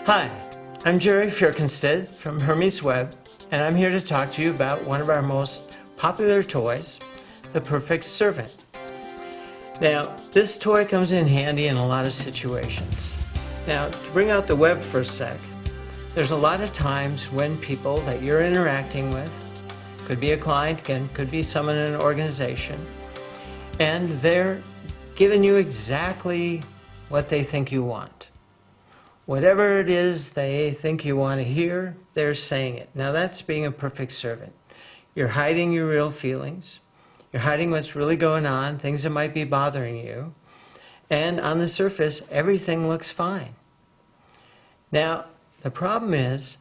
Hi, I'm Jerry Firkenstead from Hermes Web, and I'm here to talk to you about one of our most popular toys, the Perfect Servant. Now, this toy comes in handy in a lot of situations. Now, to bring out the web for a sec, there's a lot of times when people that you're interacting with, could be a client, again, could be someone in an organization, and they're giving you exactly what they think you want. Whatever it is they think you want to hear, they're saying it. Now that's being a perfect servant. You're hiding your real feelings. You're hiding what's really going on, things that might be bothering you. And on the surface, everything looks fine. Now, the problem is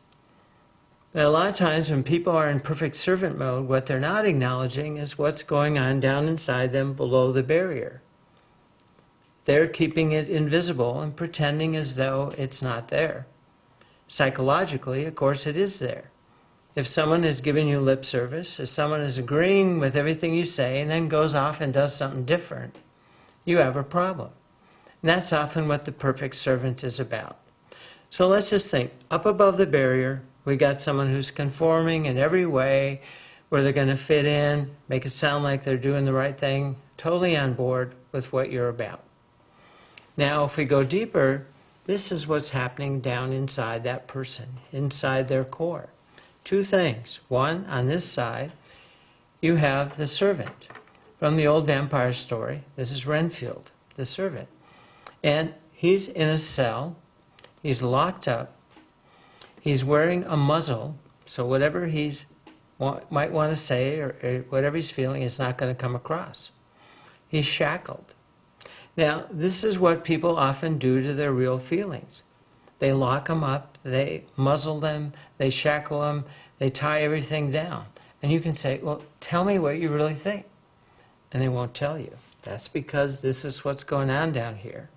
that a lot of times when people are in perfect servant mode, what they're not acknowledging is what's going on down inside them below the barrier. They're keeping it invisible and pretending as though it's not there. Psychologically, of course, it is there. If someone is giving you lip service, if someone is agreeing with everything you say and then goes off and does something different, you have a problem. And that's often what the perfect servant is about. So let's just think, up above the barrier, we got someone who's conforming in every way, where they're going to fit in, make it sound like they're doing the right thing, totally on board with what you're about. Now, if we go deeper, this is what's happening down inside that person, inside their core. Two things. One, on this side, you have the servant. From the old vampire story, this is Renfield, the servant. And he's in a cell. He's locked up. He's wearing a muzzle, so whatever he's might want to say or whatever he's feeling is not going to come across. He's shackled. Now, this is what people often do to their real feelings. They lock them up, they muzzle them, they shackle them, they tie everything down. And you can say, well, tell me what you really think. And they won't tell you. That's because this is what's going on down here.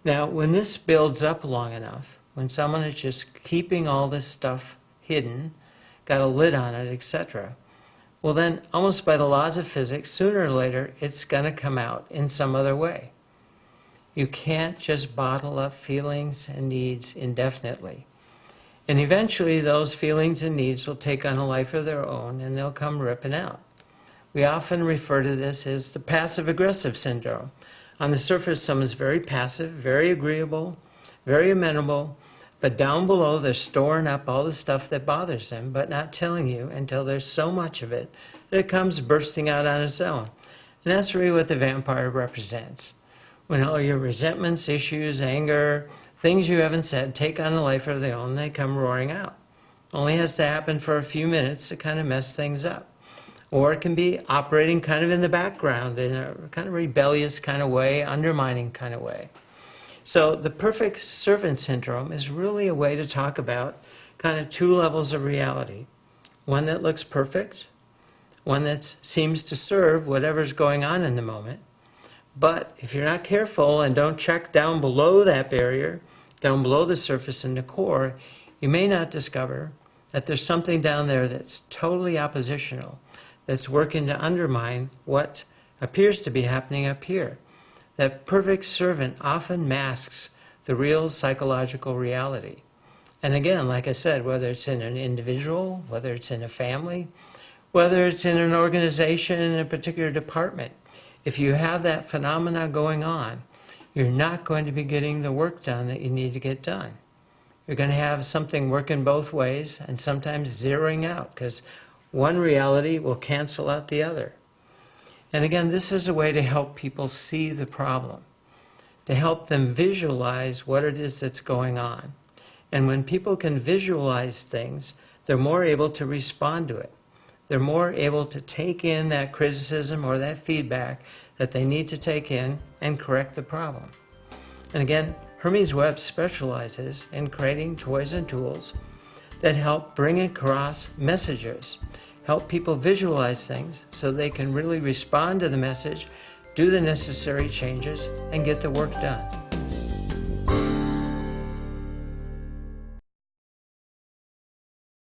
Now, when this builds up long enough, when someone is just keeping all this stuff hidden, got a lid on it, etc., well then, almost by the laws of physics, sooner or later, it's going to come out in some other way. You can't just bottle up feelings and needs indefinitely. And eventually those feelings and needs will take on a life of their own and they'll come ripping out. We often refer to this as the passive-aggressive syndrome. On the surface, someone's very passive, very agreeable, very amenable, but down below they're storing up all the stuff that bothers them, but not telling you until there's so much of it that it comes bursting out on its own. And that's really what the vampire represents. When all your resentments, issues, anger, things you haven't said take on a life of their own, they come roaring out. Only has to happen for a few minutes to kind of mess things up. Or it can be operating kind of in the background in a kind of rebellious kind of way, undermining kind of way. So the perfect servant syndrome is really a way to talk about kind of two levels of reality. One that looks perfect, one that seems to serve whatever's going on in the moment. But if you're not careful and don't check down below that barrier, down below the surface in the core, you may not discover that there's something down there that's totally oppositional, that's working to undermine what appears to be happening up here. That perfect servant often masks the real psychological reality. And again, like I said, whether it's in an individual, whether it's in a family, whether it's in an organization in a particular department, if you have that phenomena going on, you're not going to be getting the work done that you need to get done. You're going to have something working both ways and sometimes zeroing out because one reality will cancel out the other. And again, this is a way to help people see the problem, to help them visualize what it is that's going on. And when people can visualize things, they're more able to respond to it. They're more able to take in that criticism or that feedback that they need to take in and correct the problem. And again, Hermes Web specializes in creating toys and tools that help bring across messages, help people visualize things so they can really respond to the message, do the necessary changes, and get the work done.